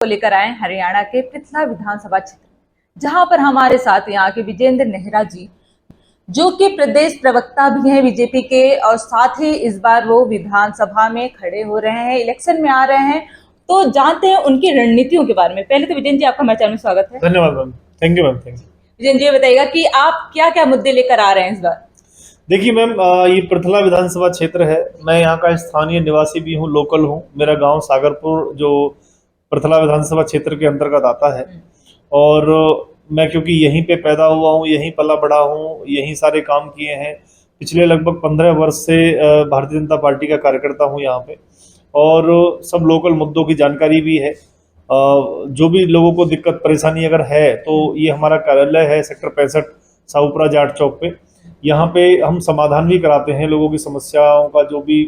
को लेकर आए हरियाणा के पृथला विधानसभा क्षेत्र, जहां पर हमारे साथ यहाँ के विजेंद्र नेहरा जी, जो कि प्रदेश प्रवक्ता भी हैं बीजेपी के, और साथ ही इस बार वो विधानसभा में खड़े हो रहे हैं, इलेक्शन में आ रहे हैं। तो जानते हैं उनकी रणनीतियों के बारे में। पहले तो विजेंद्र जी, आपका हमारे चैनल में स्वागत है। धन्यवाद ma'am, thank you ma'am, thank you. Vijendra ji, ये बताइएगा कि आप क्या क्या मुद्दे लेकर आ रहे हैं इस बार। देखिए मैम, ये पृथला विधानसभा क्षेत्र है। मैं यहाँ का स्थानीय निवासी भी हूँ, लोकल हूँ। मेरा गांव सागरपुर जो पृथला विधानसभा क्षेत्र के अंतर्गत आता है, और मैं क्योंकि यहीं पे पैदा हुआ हूँ, यहीं पला बड़ा हूँ, यहीं सारे काम किए हैं। पिछले लगभग 15 वर्ष से भारतीय जनता पार्टी का कार्यकर्ता हूँ यहाँ पे, और सब लोकल मुद्दों की जानकारी भी है। जो भी लोगों को दिक्कत परेशानी अगर है तो ये हमारा कार्यालय है सेक्टर 65 साहूपुरा जाट चौक पे। यहाँ पे हम समाधान भी कराते हैं लोगों की समस्याओं का, जो भी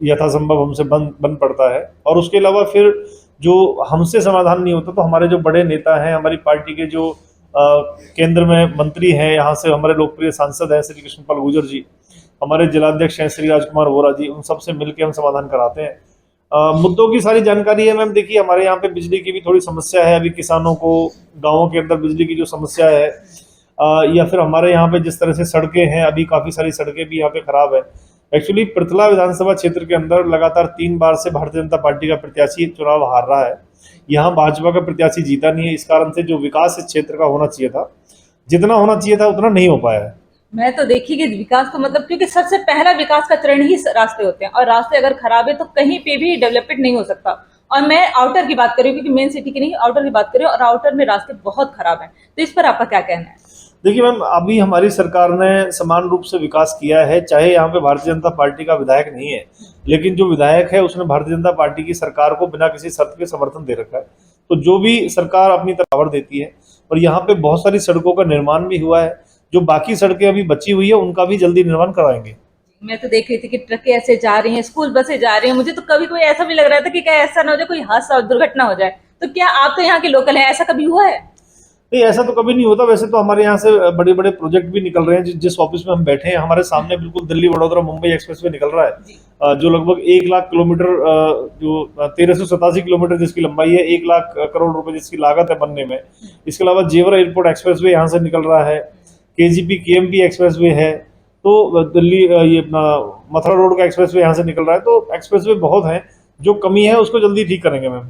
यथासंभव हमसे बन पड़ता है। और उसके अलावा फिर जो हमसे समाधान नहीं होता तो हमारे जो बड़े नेता हैं, हमारी पार्टी के जो केंद्र में मंत्री हैं, यहाँ से हमारे लोकप्रिय सांसद हैं श्री कृष्णपाल गुर्जर जी, हमारे जिलाध्यक्ष हैं श्री राजकुमार वोरा जी, उन सबसे मिलकर हम समाधान कराते हैं। मुद्दों की सारी जानकारी है मैम। देखिए, हमारे यहाँ पे बिजली की भी थोड़ी समस्या है। अभी किसानों को गाँवों के अंदर बिजली की जो समस्या है, या फिर हमारे यहाँ पे जिस तरह से सड़कें हैं, अभी काफ़ी सारी सड़कें भी यहाँ पे खराब है। एक्चुअली पृथला विधानसभा क्षेत्र के अंदर लगातार 3 बार से भारतीय जनता पार्टी का प्रत्याशी चुनाव हार रहा है। यहाँ भाजपा का प्रत्याशी जीता नहीं है। इस कारण से जो विकास इस क्षेत्र का होना चाहिए था, जितना होना चाहिए था उतना नहीं हो पाया है। मैं तो देखी कि विकास तो मतलब, क्योंकि सबसे पहला विकास का चरण ही रास्ते होते हैं, और रास्ते अगर खराब है तो कहीं पे भी डेवलपमेंट नहीं हो सकता। और मैं आउटर की बात कर रही हूँ, क्योंकि मेन सिटी की नहीं, आउटर की बात कर रही हूँ, और आउटर में रास्ते बहुत खराब हैं। तो इस पर आपका क्या कहना है? देखिए मैम, अभी हमारी सरकार ने समान रूप से विकास किया है। चाहे यहाँ पे भारतीय जनता पार्टी का विधायक नहीं है, लेकिन जो विधायक है उसने भारतीय जनता पार्टी की सरकार को बिना किसी शर्त के समर्थन दे रखा है। तो जो भी सरकार अपनी तरफ खबर देती है, और यहाँ पे बहुत सारी सड़कों का निर्माण भी हुआ है। जो बाकी सड़कें अभी बची हुई है उनका भी जल्दी निर्माण कराएंगे। मैं तो देख रही थी कि ट्रकें ऐसे जा रही हैं, स्कूल बसें जा रही हैं। मुझे तो कभी कोई ऐसा भी लग रहा था कि क्या ऐसा ना हो जाए, कोई हादसा और दुर्घटना हो जाए। तो क्या आप तो यहाँ के लोकल हैं, ऐसा कभी हुआ है? नहीं, ऐसा तो कभी नहीं होता। वैसे तो हमारे यहाँ से बड़े बड़े प्रोजेक्ट भी निकल रहे हैं। जिस ऑफिस में हम बैठे हैं, हमारे सामने बिल्कुल दिल्ली वडोदरा मुंबई एक्सप्रेस वे निकल रहा है, जो लगभग 1 लाख किलोमीटर, जो 1387 किलोमीटर जिसकी लंबाई है, 1 लाख करोड़ रुपए जिसकी लागत है बनने में। इसके अलावा जेवर एयरपोर्ट एक्सप्रेस वे यहाँ से निकल रहा है, KGP KMP एक्सप्रेस वे है, तो दिल्ली ये अपना मथुरा रोड का एक्सप्रेस वे यहाँ से निकल रहा है। तो एक्सप्रेस वे बहुत हैं, जो कमी है उसको जल्दी ठीक करेंगे मैम।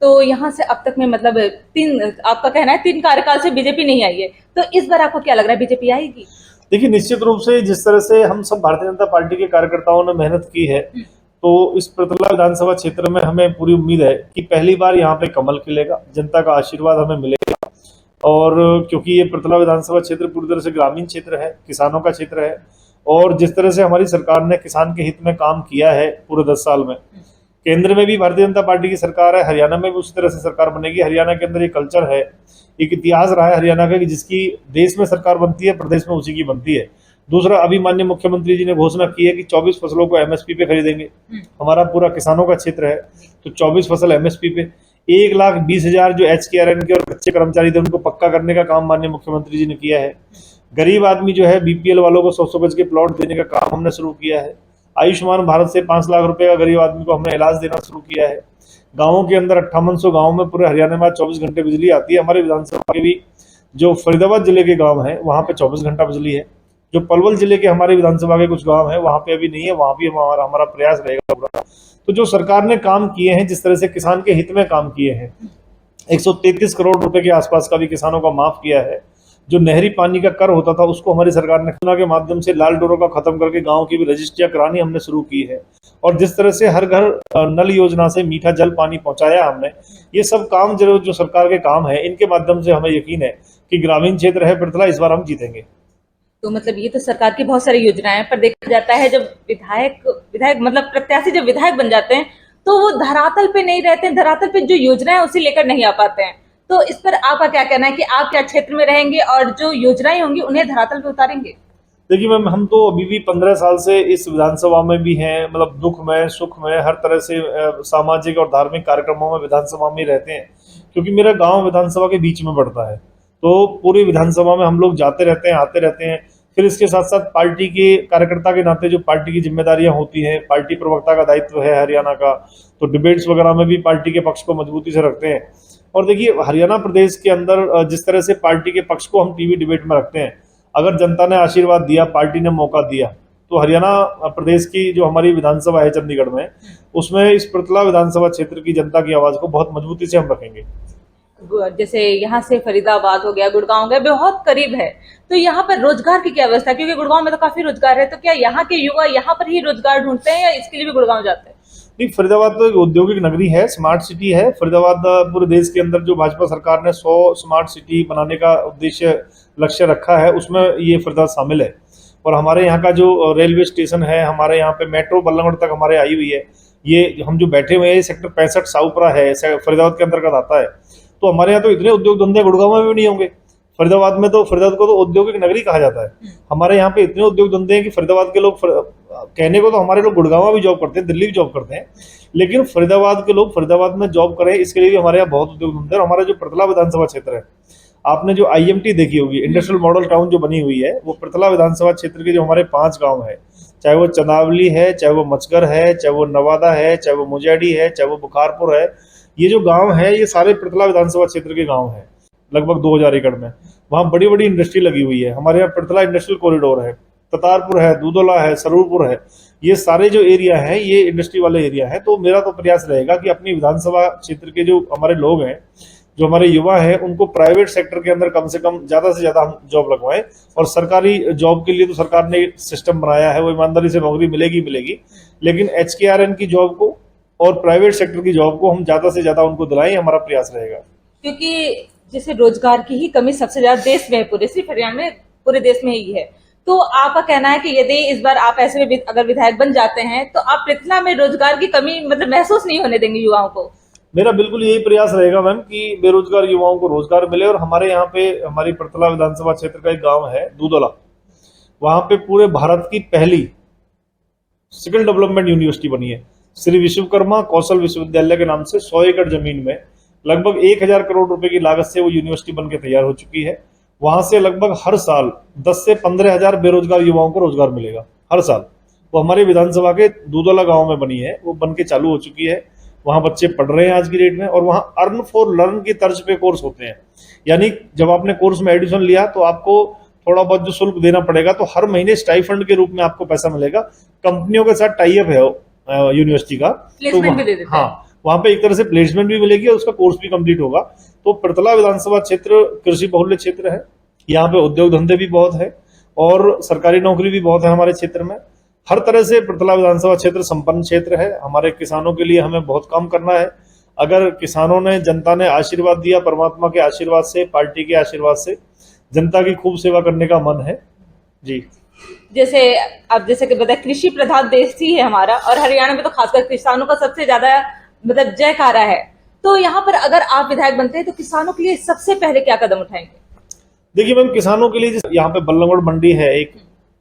तो यहाँ से अब तक में मतलब आपका कहना है 3 कार्यकाल से बीजेपी नहीं आई है, तो इस बार आपको क्या लग रहा है, बीजेपी आएगी? देखिए, निश्चित रूप से जिस तरह से हम सब भारतीय जनता पार्टी के कार्यकर्ताओं ने मेहनत की है, तो इस पृथला विधानसभा क्षेत्र में हमें पूरी उम्मीद है कि पहली बार यहाँ पे कमल खिलेगा, जनता का आशीर्वाद हमें मिलेगा। और क्योंकि ये पृथला विधानसभा क्षेत्र पूरी तरह से ग्रामीण क्षेत्र है, किसानों का क्षेत्र है, और जिस तरह से हमारी सरकार ने किसान के हित में काम किया है पूरे 10 साल में, केंद्र में भी भारतीय जनता पार्टी की सरकार है, हरियाणा में भी उसी तरह से सरकार बनेगी। हरियाणा के अंदर एक कल्चर है, एक इतिहास रहा है हरियाणा का, कि जिसकी देश में सरकार बनती है, प्रदेश में उसी की बनती है। दूसरा, अभी माननीय मुख्यमंत्री जी ने घोषणा की है कि 24 फसलों को MSP पे खरीदेंगे। हमारा पूरा किसानों का क्षेत्र है, तो 24 फसल MSP पे। 1,20,000 जो HKRN के और कच्चे कर्मचारी थे उनको पक्का करने का काम माननीय मुख्यमंत्री जी ने किया है। गरीब आदमी जो है, BPL वालों को 100 गज के प्लॉट देने का काम हमने शुरू किया है। आयुष्मान भारत से 5 लाख रुपए का गरीब आदमी को हमने इलाज देना शुरू किया है। गाँवों के अंदर 5800 गाँव में पूरे हरियाणा में 24 घंटे बिजली आती है। हमारे विधानसभा के भी जो फरीदाबाद जिले के गाँव हैं, वहाँ पे 24 घंटा बिजली है। जो पलवल जिले के हमारे विधानसभा के कुछ गाँव हैं, वहाँ पे अभी नहीं है, वहाँ भी हमारा प्रयास रहेगा पूरा। तो जो सरकार ने काम किए हैं, जिस तरह से किसान के हित में काम किए हैं, 133 करोड़ रुपए के आसपास का भी किसानों का माफ किया है। जो नहरी पानी का कर होता था उसको हमारी सरकार ने योजना के माध्यम से लाल डोरों का खत्म करके गांव की भी रजिस्ट्रियां करानी हमने शुरू की है। और जिस तरह से हर घर नल योजना से मीठा जल पानी पहुंचाया हमने, ये सब काम जो सरकार के काम है, इनके माध्यम से हमें यकीन है कि ग्रामीण क्षेत्र है पृथला, इस बार हम जीतेंगे। तो मतलब ये तो सरकार की बहुत सारी योजनाएं हैं, पर देखा जाता है जब विधायक मतलब प्रत्याशी जब विधायक बन जाते हैं तो वो धरातल पे नहीं रहते हैं, धरातल पे जो योजनाएं उसे लेकर नहीं आ पाते हैं। तो इस पर आपका क्या कहना है कि आप क्या क्षेत्र में रहेंगे और जो योजनाएं होंगी उन्हें धरातल पे उतारेंगे? देखिए मैम, हम तो अभी भी 15 साल से इस विधानसभा में भी हैं। मतलब दुख में सुख में हर तरह से सामाजिक और धार्मिक कार्यक्रमों में विधानसभा में रहते हैं, क्योंकि मेरा गांव विधानसभा के बीच में पड़ता है। तो पूरी विधानसभा में हम लोग जाते रहते हैं, आते रहते हैं। फिर इसके साथ साथ पार्टी के कार्यकर्ता के नाते जो पार्टी की जिम्मेदारियां होती हैं, पार्टी प्रवक्ता का दायित्व है हरियाणा का, तो डिबेट्स वगैरह में भी पार्टी के पक्ष को मजबूती से रखते हैं। और देखिए हरियाणा प्रदेश के अंदर जिस तरह से पार्टी के पक्ष को हम टीवी डिबेट में रखते हैं, अगर जनता ने आशीर्वाद दिया, पार्टी ने मौका दिया, तो हरियाणा प्रदेश की जो हमारी विधानसभा है चंडीगढ़ में, उसमें इस पृथला विधानसभा क्षेत्र की जनता की आवाज को बहुत मजबूती से हम रखेंगे। जैसे यहाँ से फरीदाबाद हो गया, गुड़गांव हो गया, बहुत करीब है, तो यहाँ पर रोजगार की क्या व्यवस्था है? क्योंकि गुड़गांव में तो काफी रोजगार है, तो क्या यहाँ के युवा यहाँ पर ही रोजगार ढूंढते हैं या इसके लिए भी गुड़गांव जाते हैं? नहीं, फरीदाबाद तो एक औद्योगिक नगरी है, स्मार्ट सिटी है। फरीदाबाद पूरे देश के अंदर जो भाजपा सरकार ने 100 स्मार्ट सिटी बनाने का उद्देश्य लक्ष्य रखा है, उसमें ये फरीदाबाद शामिल है। और हमारे यहाँ का जो रेलवे स्टेशन है, हमारे यहाँ पे मेट्रो बल्लभगढ़ तक हमारे आई हुई है। ये हम जो बैठे हुए हैं सेक्टर 65 साउपुरा है, फरीदाबाद के अंतर्गत आता है। तो हमारे यहाँ तो इतने उद्योग धंधे गुड़गांव में भी नहीं होंगे। फरीदाबाद में तो, फरीदाबाद को तो औद्योगिक नगरी कहा जाता है। हमारे यहाँ पे इतने उद्योग धंधे हैं कि फरीदाबाद के लोग, कहने को तो हमारे लोग गुड़गांव भी जॉब करते हैं, दिल्ली भी जॉब करते हैं, लेकिन फरीदाबाद के लोग फरीदाबाद में जॉब करें, इसके लिए भी हमारे यहाँ बहुत उद्योग धंधे। और हमारा जो पृथला विधानसभा क्षेत्र है, आपने जो IMT देखी होगी, इंडस्ट्रियल मॉडल टाउन जो बनी हुई है, वो पृथला विधानसभा क्षेत्र के जो हमारे 5 गांव है, चाहे वो चंदावली है, चाहे वो मचगर है, चाहे वो नवादा है, चाहे वो मुजैडी है, चाहे वो बुखारपुर है, ये जो गांव है ये सारे पृथला विधानसभा क्षेत्र के गांव हैं, लगभग 2000 एकड़ में। वहाँ बड़ी बड़ी इंडस्ट्री लगी हुई है। हमारे यहाँ पृथला इंडस्ट्रियल कॉरिडोर है, ततारपुर है, दूधोला है, सरूरपुर है, ये सारे जो एरिया है ये इंडस्ट्री वाले एरिया है। तो मेरा तो प्रयास रहेगा कि अपनी विधानसभा क्षेत्र के जो हमारे लोग हैं, जो हमारे युवा हैं, उनको प्राइवेट सेक्टर के अंदर कम से कम ज्यादा से ज्यादा हम जॉब लगवाएं। और सरकारी जॉब के लिए तो सरकार ने सिस्टम बनाया है, वो ईमानदारी से नौकरी मिलेगी, लेकिन HKRN की जॉब को और प्राइवेट सेक्टर की जॉब को हम ज्यादा से ज्यादा उनको दिलाएं, हमारा प्रयास रहेगा। क्योंकि जैसे रोजगार की ही कमी सबसे ज्यादा देश में है, पूरे सिर्फ हरियाणा में, पूरे देश में ही है। तो आपका कहना है कि यदि इस बार आप ऐसे में अगर विधायक बन जाते हैं तो आप पृथला में रोजगार की कमी मतलब महसूस नहीं होने देंगे युवाओं को? मेरा बिल्कुल यही प्रयास रहेगा मैम कि बेरोजगार युवाओं को रोजगार मिले। और हमारे यहाँ पे, हमारी पृथला विधानसभा क्षेत्र का एक गांव है दूधोला, वहां पे पूरे भारत की पहली स्किल डेवलपमेंट यूनिवर्सिटी बनी है, श्री विश्वकर्मा कौशल विश्वविद्यालय के नाम से। 100 एकड़ जमीन में लगभग 1000 करोड़ रुपए की लागत से वो यूनिवर्सिटी बनकर तैयार हो चुकी है। वहां से लगभग हर साल 10 से 15 हजार बेरोजगार युवाओं को रोजगार मिलेगा हर साल। वो हमारे विधानसभा के दूधोला गांव में बनी है, वो बन के चालू हो चुकी है। वहां बच्चे पढ़ रहे हैं आज की डेट में, और वहां अर्न फॉर लर्न की तर्ज पे कोर्स होते हैं। यानी जब आपने कोर्स में एडमिशन लिया तो आपको थोड़ा बहुत जो शुल्क देना पड़ेगा, तो हर महीने स्टाइफंड के रूप में आपको पैसा मिलेगा। कंपनियों के साथ टाई अप है यूनिवर्सिटी का, प्लेसमेंट भी दे देते हैं। हाँ, वहां पे एक तरह से प्लेसमेंट भी मिलेगी और उसका कोर्स भी कंप्लीट होगा। तो पृथला विधानसभा क्षेत्र कृषि बहुल्य क्षेत्र है, यहाँ पे उद्योग धंधे भी बहुत है और सरकारी नौकरी भी बहुत है हमारे क्षेत्र में। हर तरह से पृथला विधानसभा क्षेत्र संपन्न क्षेत्र है। हमारे किसानों के लिए हमें बहुत काम करना है। अगर किसानों ने, जनता ने आशीर्वाद दिया, परमात्मा के आशीर्वाद से, पार्टी के आशीर्वाद से, जनता की खूब सेवा करने का मन है जी। जैसे अब जैसे कि बताया, कृषि प्रधान देश ही है हमारा, और हरियाणा में तो खासकर किसानों का सबसे ज्यादा मतलब जयकारा है। तो यहाँ पर अगर आप विधायक बनते हैं तो किसानों के लिए सबसे पहले क्या कदम उठाएंगे? देखिए मैम, किसानों के लिए यहाँ पे बल्लभगढ़ मंडी है, एक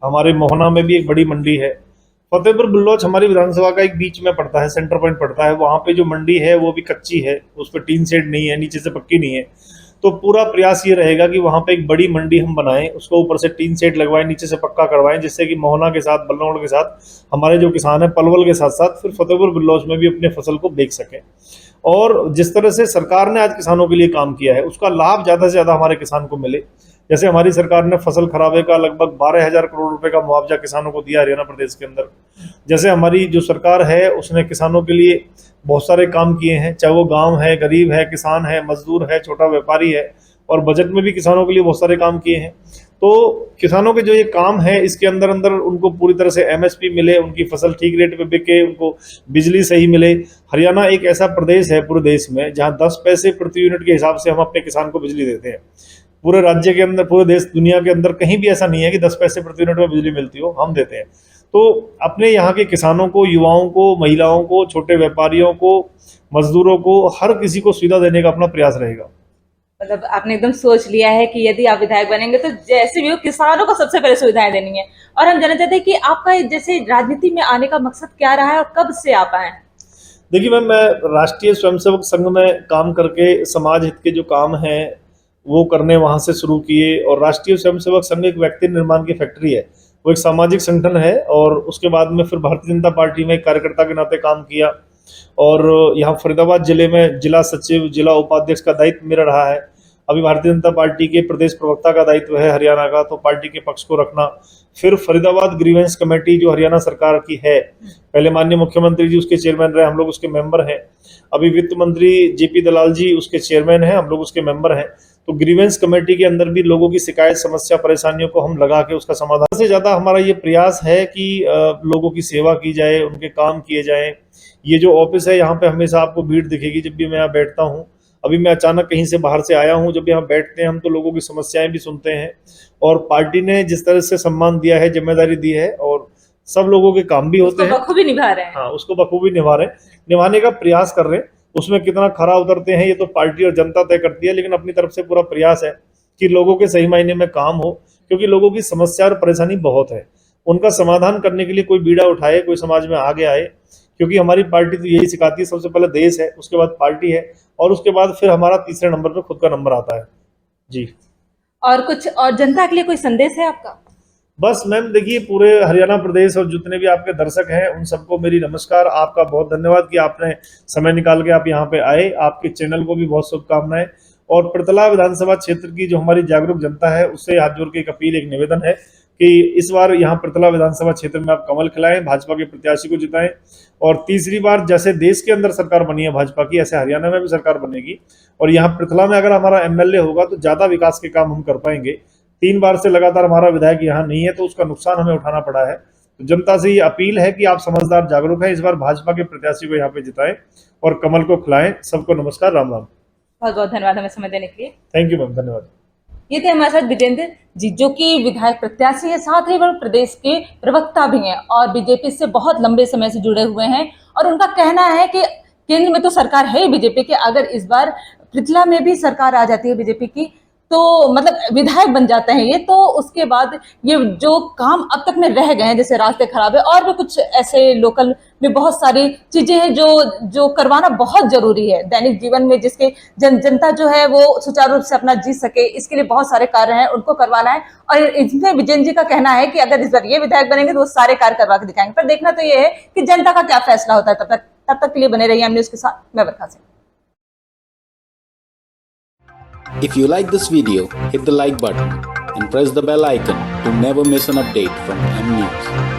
हमारे मोहना में भी एक बड़ी मंडी है। फतेहपुर बुल्लोच हमारी विधानसभा का एक बीच में पड़ता है, सेंटर पॉइंट पड़ता है। वहां पे जो मंडी है वो भी कच्ची है, उस पर टीन शेड नहीं है, नीचे से पक्की नहीं है। तो पूरा प्रयास ये रहेगा कि वहां पे एक बड़ी मंडी हम बनाएं, उसको ऊपर से टीन शेड लगवाएं, नीचे से पक्का करवाएं, जिससे कि मोहना के साथ, बल्लभगढ़ के साथ हमारे जो किसान है, पलवल के साथ साथ फिर फतेहपुर बुल्लोच में भी अपने फसल को बेच सकें। और जिस तरह से सरकार ने आज किसानों के लिए काम किया है, उसका लाभ ज्यादा से ज्यादा हमारे किसान को मिले। जैसे हमारी सरकार ने फसल खराबे का लगभग 12,000 करोड़ रुपए का मुआवजा किसानों को दिया हरियाणा प्रदेश के अंदर। जैसे हमारी जो सरकार है उसने किसानों के लिए बहुत सारे काम किए हैं, चाहे वो गांव है, गरीब है, किसान है, मजदूर है, छोटा व्यापारी है, और बजट में भी किसानों के लिए बहुत सारे काम किए हैं। तो किसानों के जो ये काम है, इसके अंदर अंदर उनको पूरी तरह से MSP मिले, उनकी फसल ठीक रेट पे बिके, उनको बिजली सही मिले। हरियाणा एक ऐसा प्रदेश है पूरे देश में जहाँ 10 पैसे प्रति यूनिट के हिसाब से हम अपने किसान को बिजली देते हैं। पूरे राज्य के अंदर, पूरे देश, दुनिया के अंदर कहीं भी ऐसा नहीं है कि 10 पैसे प्रति यूनिट में बिजली मिलती हो, हम देते हैं। तो अपने यहाँ के किसानों को, युवाओं को, महिलाओं को, छोटे व्यापारियों को, मजदूरों को, हर किसी को सुविधा देने का अपना प्रयास रहेगा। मतलब आपने एकदम सोच लिया है कि यदि आप विधायक बनेंगे तो जैसे भी हो किसानों को सबसे पहले सुविधाएं देनी है। और हम जानना चाहते हैं कि आपका जैसे राजनीति में आने का मकसद क्या रहा है और कब से आप आए हैं? देखिए मैम, मैं राष्ट्रीय स्वयंसेवक संघ में काम करके समाज हित के जो काम हैं वो करने वहाँ से शुरू किए। और राष्ट्रीय स्वयंसेवक संघ एक व्यक्ति निर्माण की फैक्ट्री है, वो एक सामाजिक संगठन है। और उसके बाद में फिर भारतीय जनता पार्टी में एक कार्यकर्ता के नाते काम किया। और यहाँ फरीदाबाद जिले में जिला सचिव, जिला उपाध्यक्ष का दायित्व मेरा रहा है। अभी भारतीय जनता पार्टी के प्रदेश प्रवक्ता का दायित्व है हरियाणा का, तो पार्टी के पक्ष को रखना। फिर फरीदाबाद ग्रीवेंस कमेटी जो हरियाणा सरकार की है, पहले माननीय मुख्यमंत्री जी उसके चेयरमैन रहे, हम लोग उसके मेंबर हैं। अभी वित्त मंत्री जेपी दलाल जी उसके चेयरमैन हैं, हम लोग उसके मेंबर हैं। तो ग्रीवेंस कमेटी के अंदर भी लोगों की शिकायत, समस्या, परेशानियों को हम लगा के उसका समाधान से ज़्यादा हमारा ये प्रयास है कि लोगों की सेवा की जाए, उनके काम किए जाएं। ये जो ऑफिस है यहाँ पे हमेशा आपको भीड़ दिखेगी जब भी मैं यहाँ बैठता हूँ। अभी मैं अचानक कहीं से बाहर से आया हूँ, जब यहाँ बैठते हैं हम तो लोगों की समस्याएं भी सुनते हैं। और पार्टी ने जिस तरह से सम्मान दिया है, जिम्मेदारी दी है, और सब लोगों के काम भी होते हैं, बखूबी निभा रहे हैं। हाँ, उसको बखूबी निभा रहे हैं, निभाने का प्रयास कर रहे हैं। उसमें कितना खरा उतरते हैं ये तो पार्टी और जनता तय करती है, लेकिन अपनी तरफ से पूरा प्रयास है कि लोगों के सही मायने में काम हो, क्योंकि लोगों की समस्या और परेशानी बहुत है। उनका समाधान करने के लिए कोई बीड़ा उठाए, कोई समाज में आगे आए, क्योंकि हमारी पार्टी तो यही सिखाती है, सबसे पहले देश है, उसके बाद पार्टी है, और उसके बाद फिर हमारा तीसरे नंबर पे खुद का नंबर आता है। जी। और कुछ और जनता के लिए कोई संदेश है आपका? बस मैम देखिए, पूरे हरियाणा प्रदेश और जितने भी आपके दर्शक हैं उन सबको मेरी नमस्कार। आपका बहुत धन्यवाद कि आपने समय निकाल के आप यहाँ पे आए। आपके चैनल को भी बहुत शुभकामनाएं। और पृथला विधानसभा क्षेत्र की जो हमारी जागरूक जनता है उससे हाथ जोड़ के एक अपील, एक निवेदन है कि इस बार यहाँ पृथला विधानसभा क्षेत्र में आप कमल खिलाएं, भाजपा के प्रत्याशी को जिताएं। और तीसरी बार जैसे देश के अंदर सरकार बनी है भाजपा की, ऐसे हरियाणा में भी सरकार बनेगी। और यहाँ पृथला में अगर हमारा एमएलए होगा तो ज्यादा विकास के काम हम कर पाएंगे। 3 बार से लगातार हमारा विधायक यहाँ नहीं है, तो उसका नुकसान हमें उठाना पड़ा है। तो जनता से ये अपील है कि आप समझदार, जागरूक हैं, इस बार भाजपा के प्रत्याशी को यहाँ पे जिताएं और कमल को खिलाएं। सबको नमस्कार, राम राम। बहुत बहुत धन्यवाद हमें समय देने के लिए। थैंक यू मैम, धन्यवाद। ये थे हमारे साथ विजेंद्र जी, जो कि विधायक प्रत्याशी है, साथ ही वह प्रदेश के प्रवक्ता भी हैं और बीजेपी से बहुत लंबे समय से जुड़े हुए हैं। और उनका कहना है कि केंद्र में तो सरकार है बीजेपी की, अगर इस बार पृथला में भी सरकार आ जाती है बीजेपी की, तो मतलब विधायक बन जाते हैं ये, तो उसके बाद ये जो काम अब तक में रह गए हैं, जैसे रास्ते खराब है और भी कुछ ऐसे लोकल में बहुत सारी चीजें हैं जो करवाना बहुत जरूरी है दैनिक जीवन में, जिसके जनता जो है वो सुचारू रूप से अपना जी सके, इसके लिए बहुत सारे कार्य हैं, उनको करवाना है। और इसमें विजेंद्र जी का कहना है कि अगर इस बार ये विधायक बनेंगे तो वो सारे कार्य करवा के दिखाएंगे। पर देखना तो ये है कि जनता का क्या फैसला होता है। तब तक के लिए बने रहिए हम न्यूज़ के साथ। मैं बरखा Singh. If you like this video, hit the like button and press the bell icon to never miss an update from M News.